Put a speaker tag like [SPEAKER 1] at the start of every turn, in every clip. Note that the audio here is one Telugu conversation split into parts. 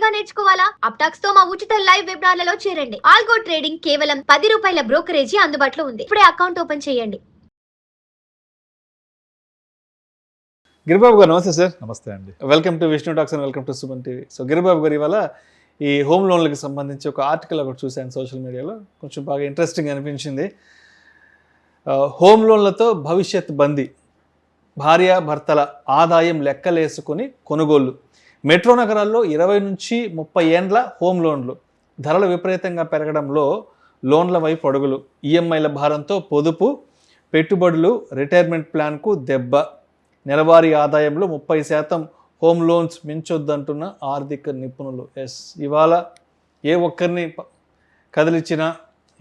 [SPEAKER 1] గా నేర్చుకోవాలా? అప్టాక్స్ తో మా ఉచిత లైవ్ వెబినార్లలో చేరండి. ఆల్గో ట్రేడింగ్ కేవలం ₹10 బ్రోకరేజీ అందుబాటులో ఉంది. ఇప్పుడే అకౌంట్ ఓపెన్ చేయండి.
[SPEAKER 2] గిరిబాబు గారు నమస్తే సార్.
[SPEAKER 3] నమస్తే అండి.
[SPEAKER 2] Welcome to Vishnu talks and welcome to Suman TV. So Giribabu గారు ఇవాళ ఈ హోమ్ లోన్లకు సంబంధించి ఒక ఆర్టికల్ ఒకటి చూశాను సోషల్ మీడియాలో, కొంచెం బాగా ఇంట్రెస్టింగ్ అనిపించింది. హోమ్ లోన్లతో భవిష్యత్ బందీ, భార్యాభర్తల ఆదాయం లెక్కలేసుకుని కొనుగోళ్లు. మెట్రో నగరాల్లో 20 నుంచి 30 ఏండ్ల హోమ్ లోన్లు. ధరలు విపరీతంగా పెరగడంలో లోన్ల వైపు అడుగులు. ఈఎంఐల భారంతో పొదుపు, పెట్టుబడులు, రిటైర్మెంట్ ప్లాన్కు దెబ్బ. నెలవారీ ఆదాయంలో 30% హోమ్ లోన్స్ మించొద్దంటున్న ఆర్థిక నిపుణులు. ఇవాళ ఏ ఒక్కరిని కదిలిచ్చినా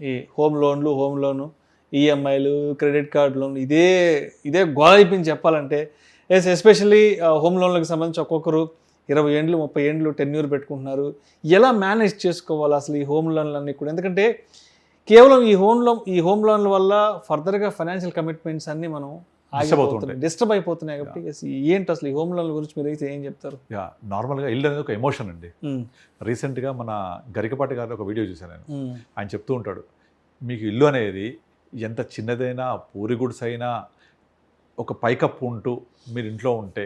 [SPEAKER 2] ఈ హోమ్ లోను, ఈఎంఐలు, క్రెడిట్ కార్డు లోన్లు ఇదే గోడ అయిపోయింది చెప్పాలంటే. ఎస్పెషల్లీ హోమ్ లోన్లకు సంబంధించి ఒక్కొక్కరు 20 ఏండ్లు 30 ఏండ్లు టెన్యూర్ పెట్టుకుంటున్నారు. ఎలా మేనేజ్ చేసుకోవాలి అసలు ఈ హోమ్ లోన్లన్నీ కూడా? ఎందుకంటే కేవలం ఈ హోమ్ లోన్ల వల్ల ఫర్దర్గా ఫైనాన్షియల్ కమిట్మెంట్స్ అన్నీ మనం డిస్టర్బ్ అయిపోతున్నాయి. కాబట్టి ఏంటి అసలు ఈ హోమ్ లోన్ల గురించి మీరు అయితే ఏం చెప్తారు?
[SPEAKER 3] నార్మల్గా ఇల్లు అనేది ఒక ఎమోషన్ అండి. రీసెంట్గా మన గరికపాటి గారిని ఒక వీడియో చూశాను నేను. ఆయన చెప్తూ ఉంటాడు, మీకు ఇల్లు అనేది ఎంత చిన్నదైనా, పూరి గుడిసైనా, ఒక పైకప్పు ఉంటూ మీరు ఇంట్లో ఉంటే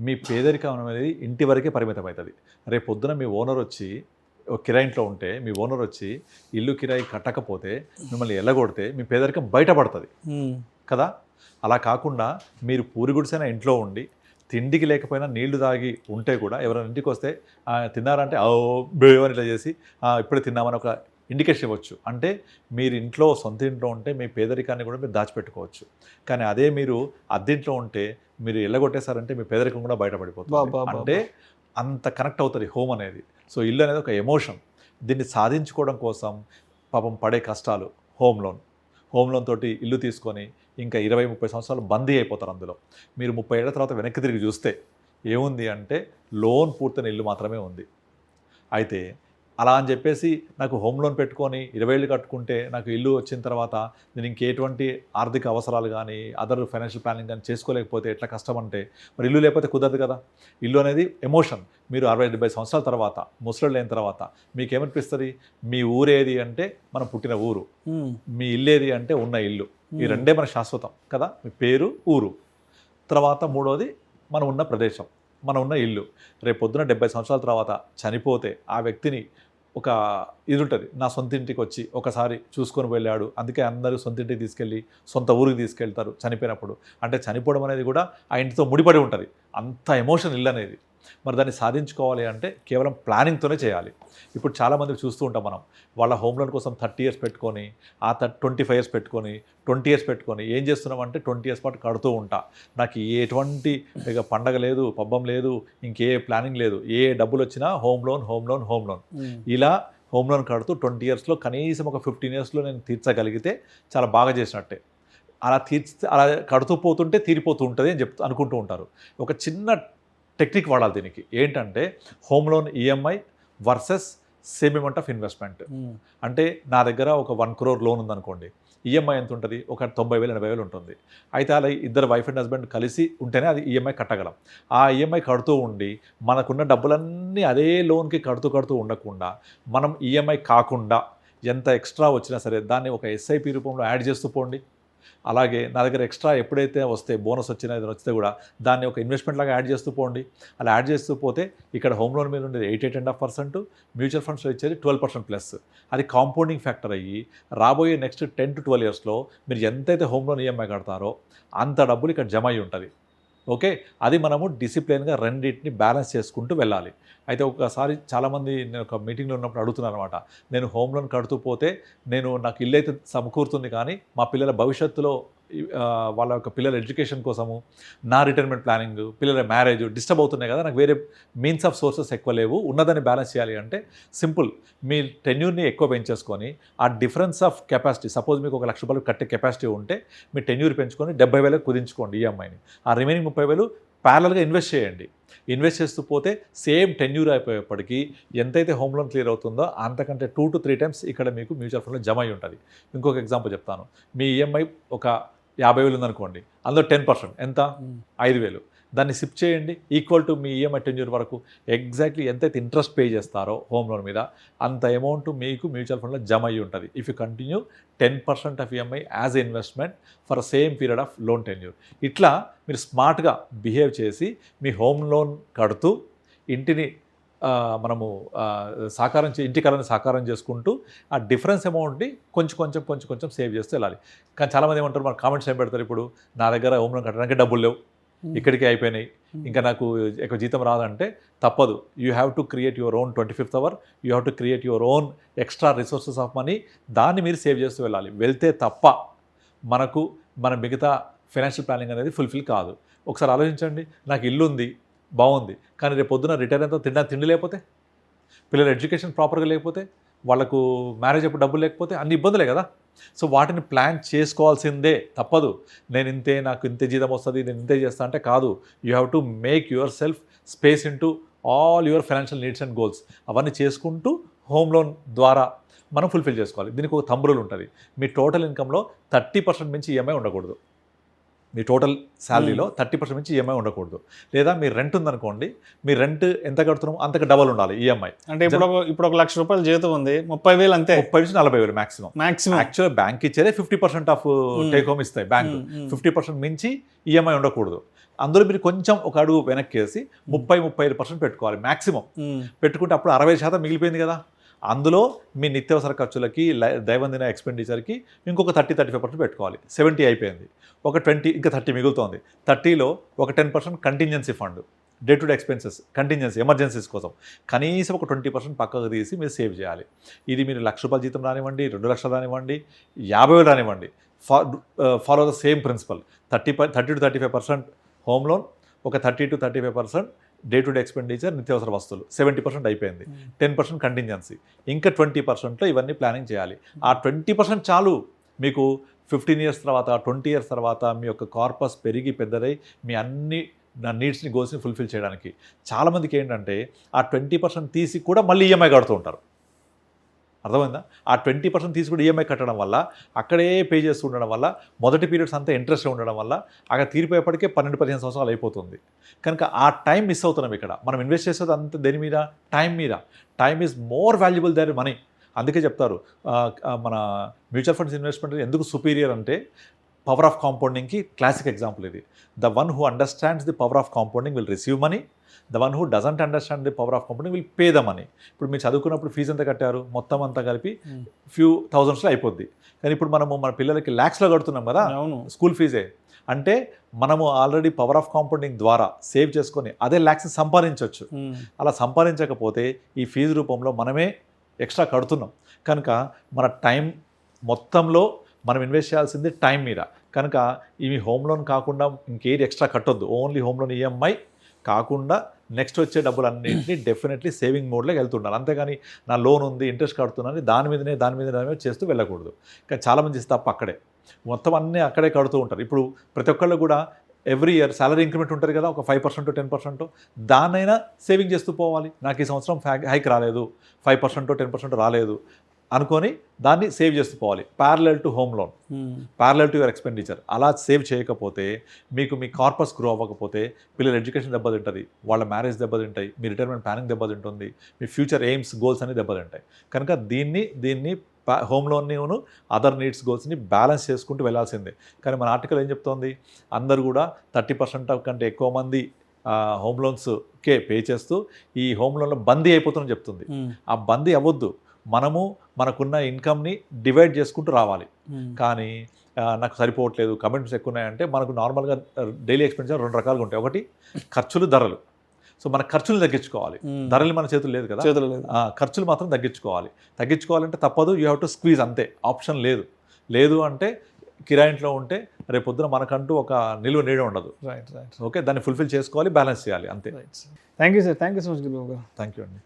[SPEAKER 3] మీ పేదరికం అనేది ఇంటి వరకే పరిమితం అవుతుంది. రేపు పొద్దున మీ ఓనర్ వచ్చి కిరాయి ఇంట్లో ఉంటే మీ ఓనర్ వచ్చి ఇల్లు కిరాయి కట్టకపోతే మిమ్మల్ని ఎల్లగొడితే మీ పేదరికం బయటపడుతుంది కదా. అలా కాకుండా మీరు పూరి గుడిసైనా ఇంట్లో ఉండి తిండికి లేకపోయినా నీళ్లు తాగి ఉంటే కూడా ఎవరైనా ఇంటికి వస్తే తిన్నారంటే బేవని ఇట్లా చేసి ఇప్పుడే తిన్నామని ఒక ఇండికేషన్ ఇవ్వచ్చు. అంటే మీరు ఇంట్లో సొంత ఇంట్లో ఉంటే మీ పేదరికాన్ని కూడా మీరు దాచిపెట్టుకోవచ్చు. కానీ అదే మీరు అద్దెంట్లో ఉంటే మీరు ఎల్లగొట్టేశారంటే మీ పేదరికం కూడా బయటపడిపోతుంది. అంటే అంత కనెక్ట్ అవుతుంది హోమ్ అనేది. సో ఇల్లు అనేది ఒక ఎమోషన్. దీన్ని సాధించుకోవడం కోసం పాపం పడే కష్టాలు. హోమ్ లోన్ తోటి ఇల్లు తీసుకొని ఇంకా 20-30 సంవత్సరాలు బందీ అయిపోతారు అందులో. మీరు 30 ఏళ్ల తర్వాత వెనక్కి తిరిగి చూస్తే ఏముంది అంటే లోన్ పూర్తయిన ఇల్లు మాత్రమే ఉంది. అయితే అలా అని చెప్పేసి నాకు హోమ్ లోన్ పెట్టుకొని 20 ఏళ్ళు కట్టుకుంటే నాకు ఇల్లు వచ్చిన తర్వాత నేను ఇంకెటువంటి ఆర్థిక అవసరాలు కానీ అదర్ ఫైనాన్షియల్ ప్లానింగ్ కానీ చేసుకోలేకపోతే ఎట్లా కష్టం అంటే మరి ఇల్లు లేకపోతే కుదరదు కదా. ఇల్లు అనేది ఎమోషన్. మీరు 60-70 సంవత్సరాల తర్వాత ముసలోళ్ళు అయిన తర్వాత మీకు ఏమనిపిస్తుంది? మీ ఊరేది అంటే మనం పుట్టిన ఊరు, మీ ఇల్లు ఏది అంటే ఉన్న ఇల్లు. ఈ రెండే మన శాశ్వతం కదా. మీ పేరు, ఊరు, తర్వాత మూడోది మనం ఉన్న ప్రదేశం, మనం ఉన్న ఇల్లు. రేపు పొద్దున 70 సంవత్సరాల తర్వాత చనిపోతే ఆ వ్యక్తిని ఒక ఇది ఉంటుంది, నా సొంత ఇంటికి వచ్చి ఒకసారి చూసుకొని వెళ్ళాడు. అందుకే అందరూ సొంత ఇంటికి తీసుకెళ్ళి సొంత ఊరికి తీసుకెళ్తారు చనిపోయినప్పుడు. అంటే చనిపోవడం అనేది కూడా ఆ ఇంటితో ముడిపడి ఉంటుంది. అంత ఎమోషన్ ఇల్లు అనేది. మరి దాన్ని సాధించుకోవాలి అంటే కేవలం ప్లానింగ్తోనే చేయాలి. ఇప్పుడు చాలామంది చూస్తూ ఉంటాం మనం, వాళ్ళ హోమ్ లోన్ కోసం 30 years పెట్టుకొని, ఆ 25 years పెట్టుకొని, 20 years పెట్టుకొని ఏం చేస్తున్నామంటే 20 years పాటు కడుతూ ఉంటా. నాకు ఎటువంటి ఇక పండగ లేదు, పబ్బం లేదు, ఇంకే ప్లానింగ్ లేదు, ఏ డబ్బులు వచ్చినా హోమ్ లోన్ ఇలా హోమ్ లోన్ కడుతూ 20 yearsలో కనీసం ఒక 15 yearsలో నేను తీర్చగలిగితే చాలా బాగా చేసినట్టే. అలా కడుతూ పోతుంటే తీరిపోతూ ఉంటుంది అని అనుకుంటూ ఉంటారు. ఒక చిన్న టెక్నిక్ వాడాలి దీనికి. ఏంటంటే home loan EMI versus same amount of investment. అంటే నా దగ్గర ఒక 1 crore లోన్ ఉందనుకోండి, ఈఎంఐ ఎంత ఉంటుంది? ఒక 90,000-80,000 ఉంటుంది. అయితే అలా ఇద్దరు వైఫ్ అండ్ హస్బెండ్ కలిసి ఉంటేనే అది ఈఎంఐ కట్టగలం. ఆ ఈఎంఐ కడుతూ ఉండి మనకున్న డబ్బులన్నీ అదే లోన్కి కడుతూ ఉండకుండా మనం ఈఎంఐ కాకుండా ఎంత ఎక్స్ట్రా వచ్చినా సరే దాన్ని ఒక ఎస్ఐపి రూపంలో యాడ్ చేస్తూ పోండి. అలాగే నా దగ్గర ఎక్స్ట్రా ఎప్పుడైతే వస్తే బోనస్ వచ్చినా ఏదైనా వస్తే కూడా దాన్ని ఒక ఇన్వెస్ట్మెంట్ లాగా యాడ్ చేస్తూ పోండి. అలా యాడ్ చేస్తూ పోతే ఇక్కడ హోమ్ లోన్ మీద ఉండేది 8.5%, మ్యూచువల్ ఫండ్స్లో ఇచ్చేది 12%+. అది కాంపౌండింగ్ ఫ్యాక్టర్ అయ్యి రాబోయే నెక్స్ట్ 10 to 12 yearsలో మీరు ఎంతైతే హోమ్ లోన్ ఈఎంఐ కడతారో అంత డబ్బులు ఇక్కడ జమ అయ్యి ఉంటుంది. ఓకే, అది మనము డిసిప్లిన్గా రెండింటిని బ్యాలెన్స్ చేసుకుంటూ వెళ్ళాలి. అయితే ఒకసారి చాలామంది నేను ఒక మీటింగ్లో ఉన్నప్పుడు అడుగుతున్నాను అనమాట, నేను హోమ్ లోన్ కడుతూ పోతే నాకు ఇల్లు అయితే సమకూరుతుంది కానీ మా పిల్లల భవిష్యత్తులో వాళ్ళ యొక్క పిల్లల ఎడ్యుకేషన్ కోసము, నా రిటైర్మెంట్ ప్లానింగ్, పిల్లల మ్యారేజ్ డిస్టర్బ్ అవుతున్నాయి కదా, నాకు వేరే మీన్స్ ఆఫ్ సోర్సెస్ ఎక్కువ లేవు, ఉన్నదాన్ని బ్యాలెన్స్ చేయాలి అంటే సింపుల్, మీ టెన్యూర్ని ఎక్కువ పెంచేసుకొని ఆ డిఫరెన్స్ ఆఫ్ కెపాసిటీ, సపోజ్ మీకు ఒక ₹1,00,000 కట్టే కెపాసిటీ ఉంటే మీ టెన్యూర్ పెంచుకొని 70,000 కుదించుకోండి ఈఎంఐని. ఆ రిమైనింగ్ 30,000 ప్యారలల్గా ఇన్వెస్ట్ చేయండి. ఇన్వెస్ట్ చేస్తూ పోతే సేమ్ టెన్యూర్ అయిపోయేప్పటికీ ఎంతైతే హోమ్ లోన్ క్లియర్ అవుతుందో అంతకంటే 2 to 3 times ఇక్కడ మీకు మ్యూచువల్ ఫండ్లో జమ అయి ఉంటుంది. ఇంకొక ఎగ్జాంపుల్ చెప్తాను. మీ ఈఎంఐ ఒక 50,000 ఉందనుకోండి, అందులో 10% ఎంత? 5,000. దాన్ని సిప్ చేయండి, equal to me EMI tenure వరకు ఎగ్జాక్ట్లీ ఎంతైతే ఇంట్రెస్ట్ పే చేస్తారో హోమ్ లోన్ మీద అంత అమౌంట్ మీకు మ్యూచువల్ ఫండ్లో జమ అయ్యి ఉంటుంది. If you continue 10% of EMI as a investment for same period of loan tenure. ఇట్లా మీరు స్మార్ట్గా బిహేవ్ చేసి మీ హోమ్ లోన్ కడుతూ ఇంటిని మనము ఇంటి కళని సాకారం చేసుకుంటూ ఆ డిఫరెన్స్ అమౌంట్ని కొంచెం సేవ్ చేస్తూ వెళ్ళాలి. కానీ చాలామంది ఏమంటారు, మన కామెంట్స్ ఏం పెడతారు, ఇప్పుడు నా దగ్గర హోమ్ లోన్ కట్టడానికి డబ్బులు లేవు, ఇక్కడికి అయిపోయినాయి, ఇంకా నాకు ఎక్కువ జీతం రాదంటే తప్పదు. You have to create your own 25th hour, you have to create your own extra resources of money. దాన్ని మీరు సేవ్ చేస్తూ వెళ్ళాలి. వెళ్తే తప్ప మన మిగతా ఫైనాన్షియల్ ప్లానింగ్ అనేది ఫుల్ఫిల్ కాదు. ఒకసారి ఆలోచించండి, నాకు ఇల్లు ఉంది, బాగుంది, కానీ రేపు పొద్దున రిటైర్ అంతా తిండి లేకపోతే, పిల్లల ఎడ్యుకేషన్ ప్రాపర్గా లేకపోతే, వాళ్ళకు మ్యారేజ్ అప్పుడు డబ్బులు లేకపోతే అన్ని ఇబ్బందులే కదా. సో వాటిని ప్లాన్ చేసుకోవాల్సిందే, తప్పదు. నాకు ఇంతే జీతం వస్తుంది, నేను ఇంతే చేస్తా అంటే కాదు. You have to make your self space into all your financial needs and goals. అవన్నీ చేసుకుంటూ హోమ్ లోన్ ద్వారా మనం ఫుల్ఫిల్ చేసుకోవాలి. దీనికి ఒక థంబ్ రూల్ ఉంటుంది. మీ టోటల్ ఇన్కంలో 30% మించి ఈఎంఐ ఉండకూడదు. మీ టోటల్ శాలరీలో 30% మించి ఈఎంఐ ఉండకూడదు. లేదా మీ రెంట్ ఉందనుకోండి, మీ రెంట్ ఎంత కడుతున్నామో అంతకు డబల్ ఉండాలి ఈఎంఐ.
[SPEAKER 2] అంటే ఇప్పుడు ₹1,00,000 జీతం ఉంది, 30,000 అంతే,
[SPEAKER 3] 30,000-40,000 మాక్సిమం. యాక్చువల్ బ్యాంక్ ఇచ్చేదే 50% ఆఫ్ టేక్ హోమ్ ఇస్తాయి బ్యాంకు. 50% మించి ఈఎంఐ ఉండకూడదు. అందులో మీరు కొంచెం ఒక అడుగు వెనక్కేసి 30-35% పెట్టుకోవాలి మాక్సిమం. పెట్టుకుంటే అప్పుడు 60% మిగిలిపోయింది కదా. అందులో మీ నిత్యావసర ఖర్చులకి, దైనందిన ఎక్స్పెండిచర్కి ఇంకొక 30-35% పెట్టుకోవాలి. 70 అయిపోయింది, ఒక 20 ఇంకా 30 మిగులుతోంది. 30లో ఒక 10% contingency fund, day to day expenses, contingency, emergencies కోసం కనీసం ఒక 20% పక్కకు తీసి మీరు సేవ్ చేయాలి. ఇది మీరు ₹1,00,000 జీతం రానివ్వండి, 2 లక్షలు రానివ్వండి, 50,000 రానివ్వండి, follow the same principle. 30-35% home loan, ఒక 30-35% డే టు డే ఎక్స్పెండిచర్, నిత్యావసర వస్తువులు, 70% అయిపోయింది. 10% కంటింజెన్సీ, ఇంకా 20%లో ఇవన్నీ ప్లానింగ్ చేయాలి. ఆ 20% చాలు మీకు 15 years తర్వాత, 20 years తర్వాత మీ యొక్క కార్పస్ పెరిగి పెద్దదై మీ అన్ని నీడ్స్ని, గోల్స్ని ఫుల్ఫిల్ చేయడానికి. చాలామందికి ఏంటంటే ఆ 20% తీసి కూడా మళ్ళీ ఈఎంఐ కడుతూ ఉంటారు. అర్థమైందా? ఆ 20% తీసి కూడా ఈఎంఐ కట్టడం వల్ల, అక్కడే పే చేస్తూ ఉండడం వల్ల, మొదటి పీరియడ్స్ అంతా ఇంట్రెస్ట్ ఉండడం వల్ల అక్కడ తీరిపోయేప్పటికే 12-15 సంవత్సరాలు అయిపోతుంది. కనుక ఆ టైం మిస్ అవుతున్నాం. ఇక్కడ మనం ఇన్వెస్ట్ చేసేది అంత దేని మీద? టైం మీద. Time is more valuable than money. అందుకే చెప్తారు, మన మ్యూచువల్ ఫండ్స్ ఇన్వెస్ట్మెంట్ ఎందుకు సుపీరియర్ అంటే, పవర్ ఆఫ్ కాంపౌండింగ్కి క్లాసిక్ ఎగ్జాంపుల్ ఇది. The one who understands the power of compounding will receive money, the one who doesn't understand the power of compounding will pay the money. ఇప్పుడు మీరు చదువుకున్నప్పుడు ఫీజు ఎంత కట్టారు? మొత్తం అంతా కలిపి ఫ్యూ థౌజండ్స్లో అయిపోద్ది. కానీ ఇప్పుడు మన పిల్లలకి ల్యాక్స్లో కడుతున్నాం కదా స్కూల్ ఫీజే. అంటే మనము ఆల్రెడీ పవర్ ఆఫ్ కాంపౌండింగ్ ద్వారా సేవ్ చేసుకొని అదే ల్యాక్స్ని సంపాదించవచ్చు. అలా సంపాదించకపోతే ఈ ఫీజు రూపంలో మనమే ఎక్స్ట్రా కడుతున్నాం. కనుక మన టైం మొత్తంలో మనం ఇన్వెస్ట్ చేయాల్సింది టైం మీద. కనుక ఇవి హోమ్ లోన్ కాకుండా ఇంకేది ఎక్స్ట్రా కట్టొద్దు. ఓన్లీ హోమ్ లోన్ ఈఎంఐ కాకుండా నెక్స్ట్ వచ్చే డబ్బులన్నింటినీ డెఫినెట్లీ సేవింగ్ మోడ్లోకి వెళ్తుండాలి. అంతేగాని నా లోన్ ఉంది, ఇంట్రెస్ట్ కడుతున్నాను, దాని మీద చేస్తూ వెళ్ళకూడదు. కానీ చాలామంది తప్ప అక్కడే మొత్తం అన్నీ అక్కడే కడుతూ ఉంటారు. ఇప్పుడు ప్రతి ఒక్కళ్ళు కూడా ఎవ్రీ ఇయర్ సాలరీ ఇంక్రిమెంట్ ఉంటుంది కదా, ఒక 5% 10%, దాన్నైనా సేవింగ్ చేస్తూ పోవాలి. నాకు ఈ సంవత్సరం హైక్ రాలేదు, 5% 10% రాలేదు అనుకొని దాన్ని సేవ్ చేస్తూ పోవాలి. Parallel to home loan, parallel to your expenditure. అలా సేవ్ చేయకపోతే, మీ కార్పస్ గ్రో అవ్వకపోతే పిల్లల ఎడ్యుకేషన్ దెబ్బతింటుంది, వాళ్ళ మ్యారేజ్ దెబ్బతింటాయి, మీ రిటైర్మెంట్ ప్లానింగ్ దెబ్బతింటుంది, మీ ఫ్యూచర్ ఎయిమ్స్, గోల్స్ అన్ని దెబ్బతింటాయి. కనుక దీన్ని హోమ్ లోన్ని అదర్ నీడ్స్, గోల్స్ని బ్యాలెన్స్ చేసుకుంటూ వెళ్ళాల్సిందే. కానీ మన ఆర్టికల్ ఏం చెప్తోంది? అందరూ కూడా 30% కంటే ఎక్కువ మంది హోమ్ లోన్స్కే పే చేస్తూ ఈ హోమ్ లోన్లో బందీ అయిపోతుందని చెప్తుంది. ఆ బందీ అవ్వద్దు. మనకున్న ఇన్కమ్ని డివైడ్ చేసుకుంటూ రావాలి. కానీ నాకు సరిపోవట్లేదు, కమిట్మెంట్స్ ఎక్కువ ఉన్నాయంటే, మనకు నార్మల్గా డైలీ ఎక్స్పెన్సర్ 2 రకాలుగా ఉంటాయి. ఒకటి ఖర్చులు, ధరలు. సో మన ఖర్చులు తగ్గించుకోవాలి. ధరలు మన చేతులు లేదు కదా, ఖర్చులు మాత్రం తగ్గించుకోవాలంటే తప్పదు. యూ హ్యావ్ టు స్క్వీజ్, అంతే, ఆప్షన్ లేదు అంటే కిరాయింట్లో ఉంటే రేపొద్దున మనకంటూ ఒక నిలువ నీడ ఉండదు.
[SPEAKER 2] రైట్.
[SPEAKER 3] ఓకే, దాన్ని ఫుల్ఫిల్ చేసుకోవాలి, బ్యాలెన్స్ చేయాలి, అంతే.
[SPEAKER 2] Thank you sir, thank you so much Giribabu garu.
[SPEAKER 3] Thank you అండి.